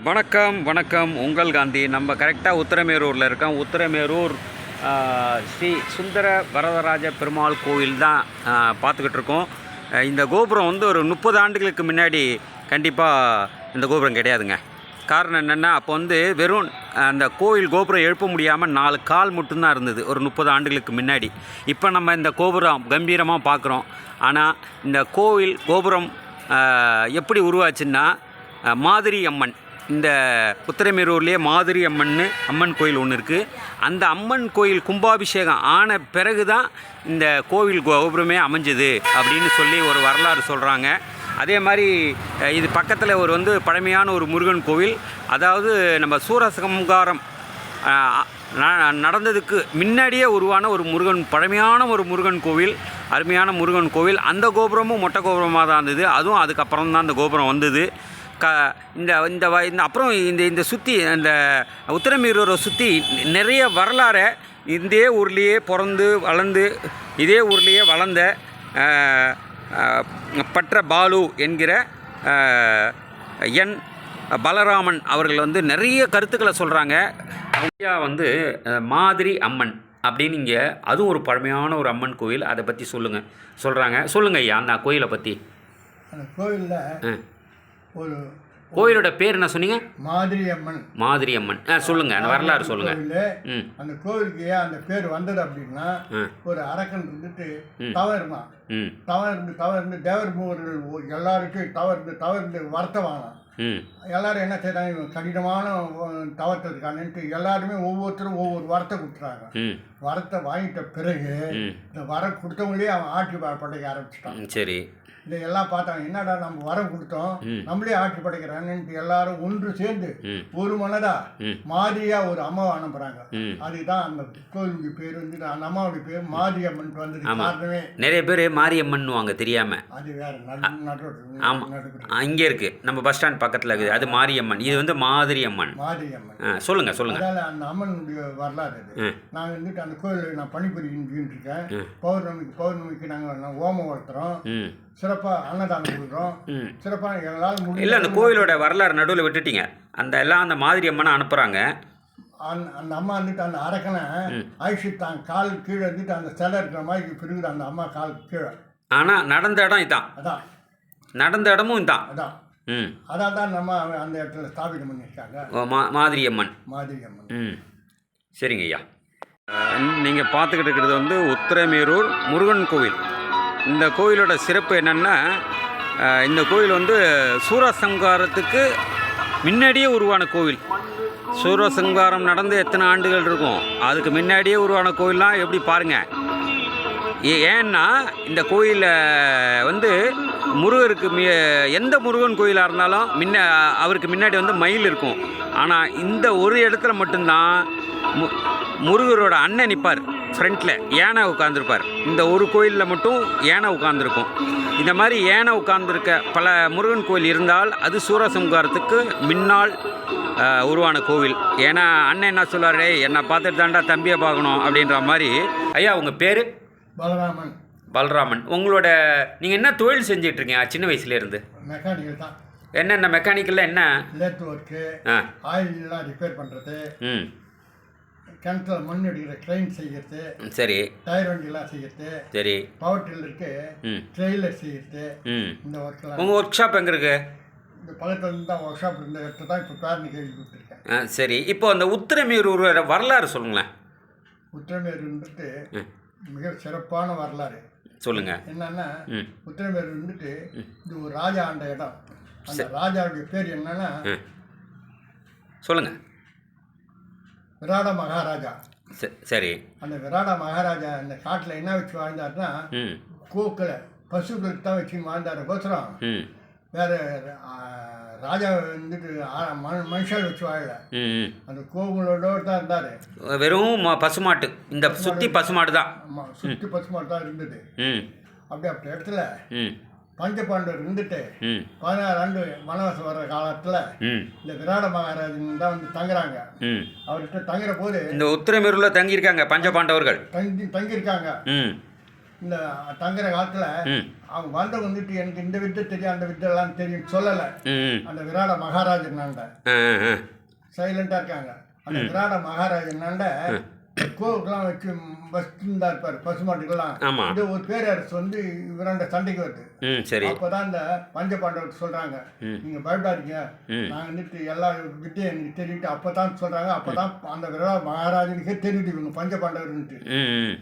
வணக்கம் வணக்கம். உங்கள் காந்தி. நம்ம கரெக்டாக உத்திரமேரூரில் இருக்கோம். உத்திரமேரூர் ஸ்ரீ சுந்தர வரதராஜ பெருமாள் கோவில் தான் பார்த்துக்கிட்டு இருக்கோம். இந்த கோபுரம் வந்து ஒரு 30 ஆண்டுகளுக்கு முன்னாடி கண்டிப்பாக இந்த கோபுரம் கிடையாதுங்க. காரணம் என்னென்னா, அப்போ வந்து வெறும் அந்த கோவில் கோபுரம் எழுப்ப முடியாமல் 4 கால் மட்டும்தான் இருந்தது ஒரு 30 ஆண்டுகளுக்கு முன்னாடி. இப்போ நம்ம இந்த கோபுரம் கம்பீரமாக பார்க்குறோம். ஆனால் இந்த கோவில் கோபுரம் எப்படி உருவாச்சுன்னா, மாதிரி அம்மன், இந்த உத்திரமேரூர்லேயே மாதிரி அம்மன் கோயில் ஒன்று இருக்குது. அந்த அம்மன் கோயில் கும்பாபிஷேகம் ஆன பிறகு தான் இந்த கோவில் கோபுரமே அமைஞ்சது அப்படின்னு சொல்லி ஒரு வரலாறு சொல்கிறாங்க. அதே மாதிரி இது பக்கத்தில் ஒரு பழமையான ஒரு முருகன் கோவில், அதாவது நம்ம சூரசம்ஹாரம் நடந்ததுக்கு முன்னாடியே உருவான ஒரு முருகன், ஒரு முருகன் கோவில், அருமையான முருகன் கோவில். அந்த கோபுரமும் மொட்டை கோபுரமாக தான் இருந்தது. அதுவும் அதுக்கப்புறம் தான் அந்த கோபுரம் வந்தது. அப்புறம் இந்த சுற்றி இந்த உத்திரமேரூரை சுற்றி நிறைய வரலாறை இதே ஊர்லேயே பிறந்து வளர்ந்து இதே ஊர்லேயே வளர்ந்த பற்ற பாலு என்கிற என் பலராமன் அவர்கள் நிறைய கருத்துக்களை சொல்கிறாங்க. ஐயா மாதிரி அம்மன் அப்படின்னு இங்கே அதுவும் ஒரு பழமையான ஒரு அம்மன் கோவில். அதை பற்றி சொல்லுங்கள் ஐயா அந்த கோயிலை பற்றி. அந்த கோயிலில் ஒரு கோயிலோட பேர் என்ன சொன்னீங்க? மாதிரி அம்மன். சொல்லுங்கள், அந்த வரலாறு சொல்லுங்கள். அந்த கோவிலுக்கு ஏன் அந்த பேர் வந்தது அப்படின்னா, ஒரு அரக்கன் தவறுதான் தவறு தேவர் மூவர்கள் எல்லாருக்கும் தவறு வருத்தவானான். எல்லாரும் என்ன செய்யறாங்க, கடினமான தவறதுக்கானு எல்லாருமே ஒவ்வொருத்தரும் ஒவ்வொரு வரத்தை கொடுத்துறாங்க. வரத்தை வாங்கிட்ட பிறகு இந்த வரம் கொடுத்தவங்களே அவன் ஆட்சி படைக்க ஆரம்பிச்சிட்டான். சரி, இதையெல்லாம் பார்த்தாங்க. என்னடா நம்ம வரம் கொடுத்தோம், நம்மளே ஆட்சி படைக்கிறான்னு எல்லாரும் ஒன்று சேர்ந்து ஒரு மனதா மாதிரியா ஒரு அம்மாவை அனுப்புறாங்க. அதுதான் அந்த கோயிலுக்கு பேர் அந்த அம்மாவுடைய பேர் மாரியம்மன் வந்தது. காரணமே நிறைய பேர் மாரியம்மன் தெரியாம அது வேற இங்கே இருக்கு, நம்ம பஸ் ஸ்டாண்ட் பக்கத்தில் இருக்குது. அது மாரியம்மன், இது மாதிரி அம்மன். சொல்லுங்க. அதனால அந்த அம்மனுடைய வரலாறு அது. நாங்கள் அந்த கோயில் நான் பணிபுரிஞ்சுட்டு இருக்கேன். பௌர்ணமிக்கு நாங்கள் ஓமம் வளர்த்துறோம், சிறப்பாக அன்னதானம் கொடுக்குறோம், சிறப்பாக எங்களால் முடியும். இல்லை, அந்த கோயிலோட வரலாறு நடுவில் விட்டுட்டீங்க. அந்த மாதிரி அம்மனை அனுப்புகிறாங்க. அந்த அம்மா அந்த அரக்கனை ஆயிஷு தான் கால் கீழே அந்த சிலை இருக்கிற மாதிரி பிரிவுது அந்த அம்மா கால் கீழே. ஆனால் நடந்த இடம் இதான். அதான் நடந்த இடமும் இதான். அதான் அதான் தான் நம்ம அந்த இடத்துல ஸ்தாபிதம் பண்ணியிருக்காங்க. மாதிரி அம்மன். சரிங்க ஐயா. நீங்கள் பார்த்துக்கிட்டு இருக்கிறது உத்திரமேரூர் முருகன் கோவில். இந்த கோயிலோட சிறப்பு என்னென்னா, இந்த கோயில் சூரசம்ஹாரத்துக்கு முன்னாடியே உருவான கோவில். சூரசம்ஹாரம் நடந்து எத்தனை ஆண்டுகள் இருக்கும், அதுக்கு முன்னாடியே உருவான கோயில்லாம் எப்படி பாருங்கள். ஏன்னா இந்த கோயிலில் முருகருக்கு எந்த முருகன் கோயிலாக இருந்தாலும் அவருக்கு முன்னாடி மயில் இருக்கும். ஆனால் இந்த ஒரு இடத்துல மட்டும்தான் முருகரோட அண்ணன் நிற்பார், ஃப்ரண்ட்டில் யானை உட்காந்துருப்பார். இந்த ஒரு கோயிலில் மட்டும் யானை உட்காந்துருக்கும். இந்த மாதிரி யானை உட்காந்துருக்க பல முருகன் கோயில் இருந்தால் அது சூரசம்ஹாரத்துக்கு முன்னால் உருவான கோவில். ஏன்னா அண்ணன் என்ன சொல்லுவார், என்னை பார்த்துட்டு தாண்டா தம்பியை பார்க்கணும் அப்படின்ற மாதிரி. ஐயா உங்கள் பேர்? பலராமன். உங்களோட நீங்கள் என்ன தொழில் செஞ்சிட்ருக்கீங்க சின்ன வயசுலேருந்து? மெக்கானிக்கல் தான். என்னென்ன மெக்கானிக்கலில் என்ன? லேத் ஒர்க்கு, ஆயிலெலாம் ரிப்பேர் பண்ணுறது, கிணத்துல மண் அடிக்கிற ட்ரெயின் செய்கிறது, சரி, டயர் வண்டியெல்லாம் செய்கிறது, சரி, பவர் டில்லருக்கு ட்ரெயிலர் செய்கிறது, இந்த ஒர்க்கெல்லாம். உங்கள் ஒர்க் ஷாப் எங்கே இருக்குது? இந்த பக்கத்தில் தான் ஒர்க் ஷாப் இருந்த இடத்துல தான் இப்போ பேரணி கேள்வி கொடுத்துருக்கேன். சரி, இப்போ அந்த உத்திரமேரூரோட வரலாறு சொல்லுங்களேன். உத்திரமேரூர் மிக சிறப்பான வரலாறு. சொல்லுங்க. என்னன்னா, உத்திரமேரூர் இது ஒரு ராஜா ஆண்ட இடம். அந்த ராஜாவுடைய பேர் என்னன்னா, சொல்லுங்க, விராட மகாராஜா. சரி, அந்த விராட மகாராஜா அந்த காட்டில் என்ன வச்சு வாழ்ந்தாருன்னா, கோக்களை பசுக்களுக்கு தான் வச்சு வாழ்ந்தார். கோசரம் வேற ராஜா மனுஷால் வச்சு வாழல, அந்த கோவிலோட தான் இருந்தார். வெறும் பசுமாட்டு, இந்த சுற்றி பசுமாட்டு தான். ஆமாம், சுற்றி பசுமாட்டு தான் இருந்தது. அப்படி இடத்துல பஞ்சபாண்டவர் 16 ஆண்டு வனவாசம் வர்ற காலத்தில் இந்த விராட மகாராஜன் தான் தங்குறாங்க. அவர்கிட்ட தங்குற போது இந்த உத்திரமேரூரில் தங்கியிருக்காங்க பஞ்சபாண்டவர்கள். தங்கியிருக்காங்க. இந்த தங்குற காலத்தில் ம் அவங்க வந்தவங்க வந்துட்டு எனக்கு இந்த வித்தை தெரியும் அந்த வித்தைலாம் தெரியும் சொல்லலை. ம் அந்த விராட மகாராஜனாண்ட ஆ ஆ சைலண்டாக இருக்காங்க. அந்த விராட மகாராஜனாண்ட கோவுக்கெல்லாம் வச்சு வச்சுருந்தா இருப்பார் பசுமாட்டுக்கெல்லாம். ஆமாம். இது ஒரு பேரரசு வந்து இவராண்ட சண்டைக்கு வருது. ம் சரி. அப்போதான் இந்த பஞ்ச பாண்டவர் சொல்கிறாங்க, நீங்கள் பயப்படாதீங்க, நான் வந்துட்டு எல்லா வித்தையும் எனக்கு தெரிவிட்டு அப்போ தான் சொல்கிறாங்க. அப்போ தான் அந்த விராட மகாராஜனுக்கே தெரியுது இவங்க பஞ்ச பாண்டவர்ன்ட்டு. ம் ம்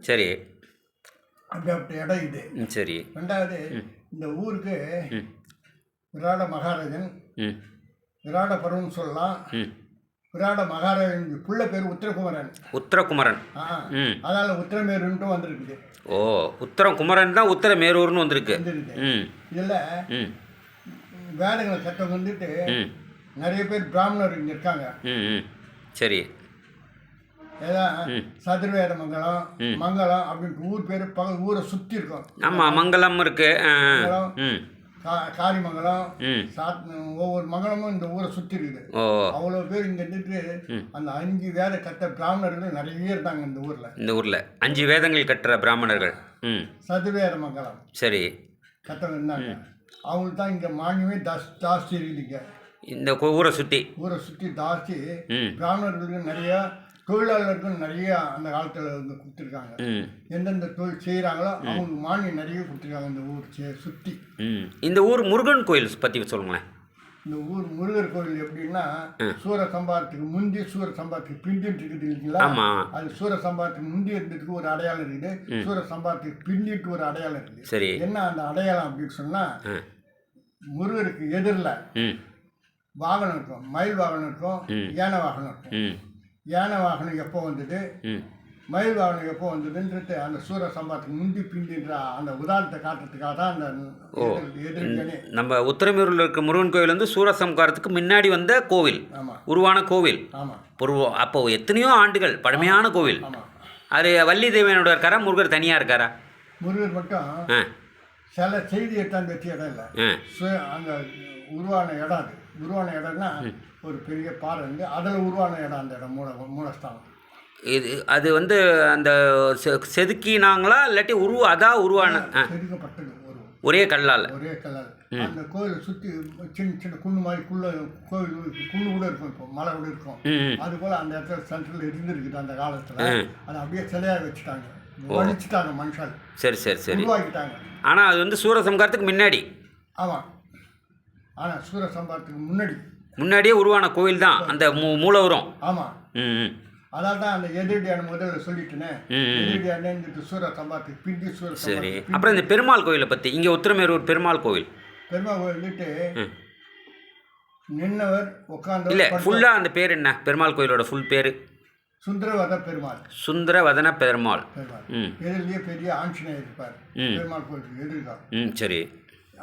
சரி. அப்படி இடம் இது. சரி. ரெண்டாவது இந்த ஊருக்கு விராட மகாராஜன் ம் விராட பருவம்னு சொல்லலாம். ம் விராட மகாராஜன் பிள்ளை பேர் உத்திரகுமரன். உத்தரகுமரன். ம் அதனால் உத்திரமேருன்ட்டு வந்திருக்குது. ஓ உத்தரகுமரன் தான் உத்தரமேரூர்னு வந்திருக்கு. ம் இதில் ம் வேதங்களை கற்றவங்க வந்துட்டு ம் நிறைய பேர் பிராமணர் இங்கே இருக்காங்க. ம் ம் சரி. ஏதான் சதுர்வேத மங்கலம் மங்கலம் அப்படின்ட்டு ஊர் பேர் ஊரை சுற்றி இருக்கும். ஆமாம் மங்கலம் இருக்கு. மங்கலம் ம் காரிமங்கலம் ம் ஒவ்வொரு மங்கலமும் இந்த ஊரை சுற்றி இருக்குது. ஓ அவ்வளோ பேர் இங்கே இருந்துட்டு அந்த 5 வேத கற்ற பிராமணர்கள் நிறைய இருந்தாங்க இந்த ஊரில். இந்த ஊரில் 5 வேதங்கள் கற்ற பிராமணர்கள். ம் சதுர்வேத மங்கலம் சரி. கற்றவங்க இருந்தாங்க. அவங்களுக்கு தான் இங்கே மானியமே ஜாஸ்தி இருக்குதுங்க. இந்த ஊரை சுற்றி ஜாஸ்தி ம் பிராமணர்களுக்கு நிறையா தொழிலாளர்களுக்கும் நிறைய அந்த காலத்தில் வந்து கொடுத்துருக்காங்க. எந்தெந்த தொழில் செய்கிறாங்களோ அவங்களுக்கு மானியம் நிறைய கொடுத்துருக்காங்க இந்த ஊர் சுற்றி. இந்த ஊர் முருகன் கோயில் பற்றி சொல்லுங்களேன். இந்த ஊர் முருகர் கோயில் எப்படின்னா சூர சம்பாரத்துக்கு முந்தி சூர சம்பாரத்துக்கு பின்னிட்டு இருக்குது இல்லைங்களா? ஆமாம். அது சூர சம்பாரத்துக்கு முந்தி இருந்ததுக்கு ஒரு அடையாளம் இருக்குது, சூர சம்பாரத்துக்கு பின்னிட்டு ஒரு அடையாளம் இருக்குது. சரி. என்ன அந்த அடையாளம் அப்படின்னு சொன்னால் முருகருக்கு எதிரில் வாகனம் இருக்கும், மயில் வாகனம் இருக்கும், யானை வாகனம் இருக்கும். யானை வாகனம் எப்போ வந்தது, மயில் வாகனம் எப்போ வந்ததுன்றது அந்த சூர சம்பாரத்துக்கு முந்தி பிந்தின்ற அந்த உதாரணத்தை காட்டுறதுக்காக தான் அந்த எதிர்ப்பு. நம்ம உத்திரமேரூரில் இருக்க முருகன் கோயில் வந்து சூரசம்காரத்துக்கு முன்னாடி வந்த கோவில். ஆமாம். உருவான கோவில். ஆமாம். அப்போ எத்தனையோ ஆண்டுகள் பழமையான கோவில். ஆமாம். அது வள்ளி தேவியனோட இருக்காரா, முருகர் தனியாக இருக்காரா? முருகர் மட்டும் சில செய்தி எட்டாந்து வச்சு இடம் இல்லை. அந்த உருவான இடம், அது உருவான இடம்னா ஒரு பெரிய பாறை வந்து அதில் உருவான இடம். அந்த இடம் மூலஸ்தானம். இது அது வந்து அந்த செதுக்கினாங்களா இல்லாட்டி அதான் உருவான செதுக்கப்பட்டது ஒரே கல்லால். அந்த கோயிலை சுற்றி சின்ன சின்ன குண்டு மாதிரி கோயில் குண்டு கூட இருக்கும், இப்போ மலை கூட இருக்கும். அது போல் அந்த இடத்துல சென்ட்ரல் இருந்துருக்குது அந்த காலத்தில். அதை அப்படியே சிலையாக வச்சுட்டாங்க, வடிச்சுட்டாங்க மனுஷால். சரி சரி சரி. உருவாக்கிட்டாங்க. ஆனால் அது வந்து சூரசம்காரத்துக்கு முன்னாடி. ஆமாம். ஆனால் சூரசம்காரத்துக்கு முன்னாடியே உருவான கோவில் தான் அந்த மூலவரம். ஆமாம். அதான் தான் அந்த எதிரடியான முதல்ல சொல்லிட்டேனே, எதிரடியான சூரசம்பாரத்துக்கு பிந்தி சூரசம்பாரத்துக்கு. சரி. அப்புறம் இந்த பெருமாள் கோயிலை பற்றி இங்கே உத்திரமேரூர் பெருமாள் கோவில். பெருமாள் கோயில் வந்துட்டு நின்னவர் உட்காந்து இல்லை ஃபுல்லாக அந்த பேர் என்ன பெருமாள் கோயிலோட ஃபுல் பேர்? சுந்தரவத பெருமாள். சுந்தரவதன பெருமாள். எதிரிலேயே பெரிய ஆஞ்சநேயர் இருப்பார் பெருமாள் கோயிலுக்கு எதிர்க்கார். சரி.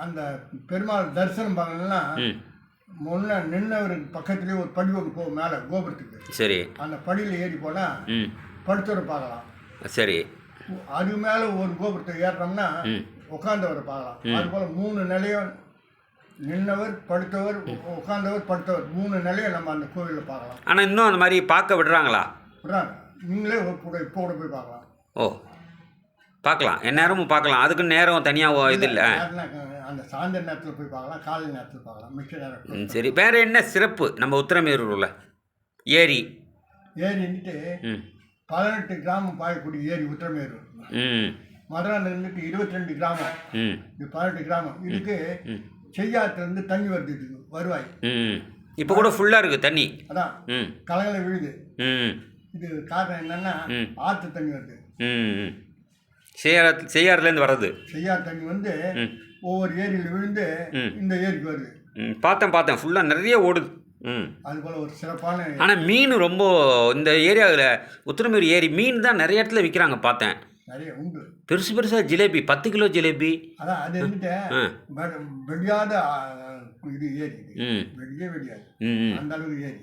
அந்த பெருமாள் தரிசனம் பார்க்கணும்னா முன்ன நின்னவருக்கு பக்கத்துலேயே ஒரு படி ஒன்று போகும் மேலே கோபுரத்துக்கு. சரி. அந்த படியில் ஏறி போனால் படுத்தவரை பார்க்கலாம். சரி. அது மேலே ஒரு கோபுரத்தை ஏறினோம்னா உட்காந்தவரை பார்க்கலாம். அதுபோல் 3 நிலையம் நின்னவர் படுத்தவர் உட்காந்தவர் படுத்தவர் 3 நிலையை நம்ம அந்த கோவிலில் பார்க்கலாம். ஆனால் இன்னும் அந்த மாதிரி பார்க்க விடுறாங்களா? விடுறாங்க. நீங்களே இப்போ கூட போய் பார்க்கலாம். ஓ பார்க்கலாம், எந்நேரமும் பார்க்கலாம். அதுக்கு நேரம் தனியாக இது இல்லை. அந்த சாயந்தர நேரத்தில் போய் பார்க்கலாம், காலை நேரத்தில் பார்க்கலாம், மிச்ச நேரம். சரி. வேறு என்ன சிறப்பு நம்ம உத்திரமேரூரில்? ஏரி இருந்துட்டு 18 கிராமம் பாயக்கூடிய ஏரி உத்திரமேரூர். மதுராவில் இருந்துட்டு 22 கிராமம். இது 18 கிராமம். இதுக்கு செய்யாத்துலேருந்து தண்ணி வருது, இதுக்கு வருவாய். இப்போ கூட ஃபுல்லாக இருக்குது தண்ணி. அதான் கலங்களை விழுது. இது காரணம் என்னன்னா ஆற்று தண்ணி வருது. செய்யாறுலேருந்து வர்றது. செய்யாறு தண்ணி வந்து ஒவ்வொரு ஏரியில் விழுந்து இந்த ஏரிக்கு வருது. பார்த்தேன் ஃபுல்லாக நிறைய ஓடுது. அது போல் ஒரு சிறப்பான. ஆனால் மீன் ரொம்ப இந்த ஏரியாவில் உத்திரமேரூர் ஏரி மீன் தான் நிறைய இடத்துல விற்கிறாங்க, பார்த்தேன். நிறைய உண்டு. பெருசாக ஜிலேபி 10 கிலோ ஜிலேபி. அதான் அது இருந்துட்டு வெடியாத இது ஏரி. வெடியாது அந்த அளவுக்கு ஏரி.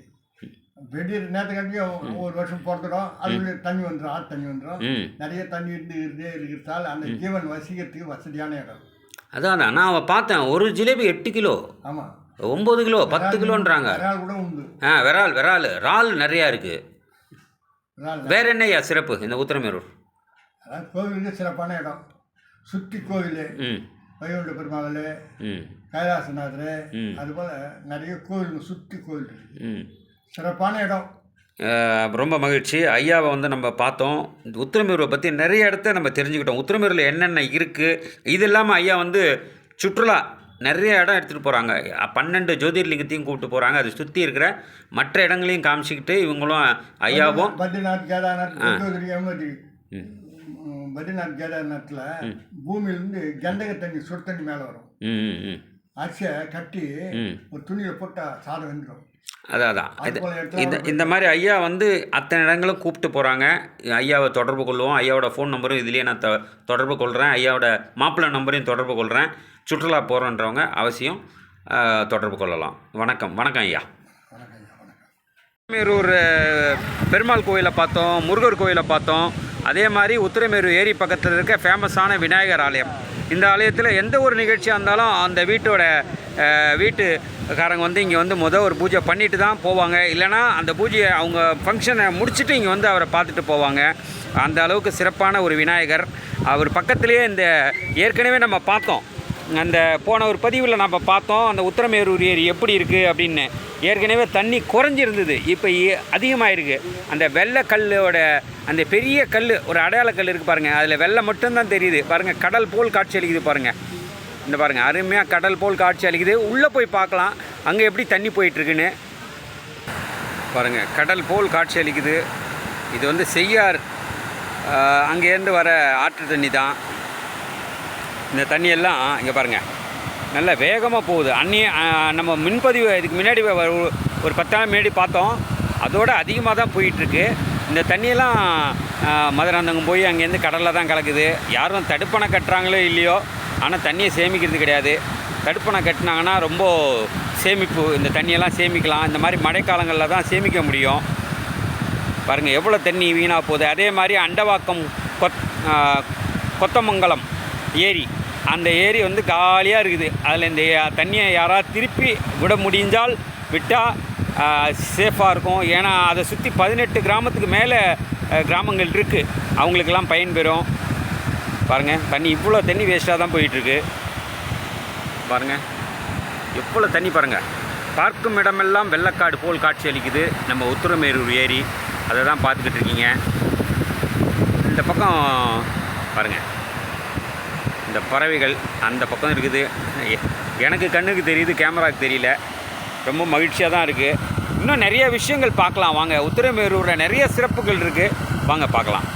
வெடிக்கிற நேரத்துக்காட்டியும் ஒவ்வொரு வருஷம் பிறந்துடும், அது தண்ணி வந்துடும், ஆற்று தண்ணி வந்துடும். நிறைய தண்ணி இருந்தே இருக்கிறதால அந்த ஜீவன் வசிக்கிறதுக்கு வசதியான இடம். அதான் நான் பார்த்தேன் ஒரு ஜிலேபி 8 கிலோ. ஆமாம். 9 கிலோ 10 கிலோன்றாங்க. விரால் கூட உண்டு. விரால் நிறையா இருக்குது. வேற என்னையா சிறப்பு இந்த உத்திரமேரூர்? அதாவது கோவிலுக்கு சிறப்பான இடம். சுற்றி கோவில், ம் வைகுண்ட பெருமாள், ம் கைலாசநாதர், ம். அதுபோல் நிறைய கோவில் சுற்றி கோவில் இருக்கு. ம் சிறப்பான இடம். ரொம்ப மகிழ்ச்சி. ஐயாவை வந்து நம்ம பார்த்தோம். உத்திரமேரூரை பற்றி நிறைய இடத்த நம்ம தெரிஞ்சுக்கிட்டோம். உத்திரமேரூரில் என்னென்ன இருக்குது. இது இல்லாமல் ஐயா வந்து சுற்றுலா நிறைய இடம் எடுத்துகிட்டு போகிறாங்க. 12 ஜோதிர்லிங்கத்தையும் கூப்பிட்டு போகிறாங்க. அதை சுற்றி இருக்கிற மற்ற இடங்களையும் காமிச்சிக்கிட்டு இவங்களும் ஐயாவும் பத்ரிநாத், கேதார்நாத், யமுனோத்ரி. ம் பத்ரிநாத், கேதார்நாத்தில் பூமியிலேருந்து கந்தக தண்ணி, சுடு தண்ணி மேலே வரும். ம் ம் அரிசியை கட்டி ம் ஒரு துணியில் போட்டால் சாதம் வந்துடும். அதான் இந்த மாதிரி ஐயா வந்து அத்தனை இடங்களும் கூப்பிட்டு போகிறாங்க. ஐயாவை தொடர்பு கொள்வோம். ஐயாவோட ஃபோன் நம்பரும் இதுலேயே நான் தொடர்பு கொள்கிறேன். ஐயாவோட மாப்பிள்ளை நம்பரையும் தொடர்பு கொள்கிறேன். சுற்றுலா போகிறோன்றவங்க அவசியம் தொடர்பு கொள்ளலாம். வணக்கம் ஐயா. உத்திரமேரூர் பெருமாள் கோயிலை பார்த்தோம், முருகர் கோயிலை பார்த்தோம். அதே மாதிரி உத்திரமேரூர் ஏரி பக்கத்தில் இருக்க ஃபேமஸான விநாயகர் ஆலயம். இந்த ஆலயத்தில் எந்த ஒரு நிகழ்ச்சியாக இருந்தாலும் அந்த வீட்டுக்காரங்க வந்து இங்கே வந்து ஒரு பூஜை பண்ணிட்டு தான் போவாங்க. இல்லைனா அந்த பூஜையை அவங்க ஃபங்க்ஷனை முடிச்சுட்டு இங்கே வந்து அவரை பார்த்துட்டு போவாங்க. அந்த அளவுக்கு சிறப்பான ஒரு விநாயகர். அவர் பக்கத்துலேயே இந்த ஏற்கனவே நம்ம பார்த்தோம், அந்த போன ஒரு பதிவில் நம்ம பார்த்தோம் அந்த உத்திரமேரூர் ஏரி எப்படி இருக்குது அப்படின்னு. ஏற்கனவே தண்ணி குறைஞ்சிருந்தது, இப்போ அதிகமாக இருக்குது. அந்த வெள்ளை கல்லோட அந்த பெரிய கல், ஒரு அடையாள கல் இருக்குது பாருங்கள், அதில் வெள்ளை மட்டும்தான் தெரியுது பாருங்கள். கடல் போல் காட்சி அளிக்குது பாருங்கள். இந்த பாருங்கள், அருமையாக கடல் போல் காட்சி அளிக்குது. உள்ளே போய் பார்க்கலாம் அங்கே எப்படி தண்ணி போயிட்டுருக்குன்னு பாருங்கள். கடல் போல் காட்சி அளிக்குது. இது வந்து செய்யார், அங்கேருந்து வர ஆற்று தண்ணி தான். இந்த தண்ணியெல்லாம் இங்கே பாருங்கள் நல்லா வேகமாக போகுது. நம்ம முன்பதிவு இதுக்கு முன்னாடி ஒரு 10 நாள் முன்னாடி பார்த்தோம், அதோடு அதிகமாக தான் போயிட்டுருக்கு. இந்த தண்ணியெல்லாம் மதுராந்தகம் போய் அங்கேருந்து கடலில் தான் கலக்குது. யாரும் தடுப்பணை கட்டுறாங்களோ இல்லையோ, ஆனால் தண்ணியை சேமிக்கிறது கிடையாது. தடுப்பணை கட்டினாங்கன்னா ரொம்ப சேமிப்பு, இந்த தண்ணியெல்லாம் சேமிக்கலாம். இந்த மாதிரி மழைக்காலங்களில் தான் சேமிக்க முடியும். பாருங்கள் எவ்வளோ தண்ணி வீணாக போகுது. அதே மாதிரி அண்டவாக்கம் கொத்தமங்கலம் ஏரி, அந்த ஏரி வந்து காலியாக இருக்குது. அதில் இந்த தண்ணியை யாராவது திருப்பி விட முடிஞ்சால் விட்டால் சேஃபாக இருக்கும். ஏன்னா அதை சுற்றி 18 கிராமத்துக்கு மேலே கிராமங்கள் இருக்குது, அவங்களுக்கெல்லாம் பயன்பெறும். பாருங்கள் தண்ணி இவ்வளோ தண்ணி வேஸ்ட்டாக தான் போயிட்டுருக்கு. பாருங்கள் எவ்வளோ தண்ணி பாருங்கள். பார்க்கும் இடமெல்லாம் வெள்ளக்காடு போல் காட்சி அளிக்குது நம்ம உத்திரமேரூர் ஏரி. அதை தான் பார்த்துக்கிட்டு இருக்கீங்க. இந்த பக்கம் பாருங்கள், இந்த பறவைகள் அந்த பக்கம் இருக்குது. எனக்கு கண்ணுக்கு தெரியுது, கேமராவுக்கு தெரியல. ரொம்ப மகிழ்ச்சியாக தான் இருக்குது. இன்னும் நிறைய விஷயங்கள் பார்க்கலாம் வாங்க. உத்திரமேரூரில் நிறைய சிறப்புகள் இருக்குது, வாங்க பார்க்கலாம்.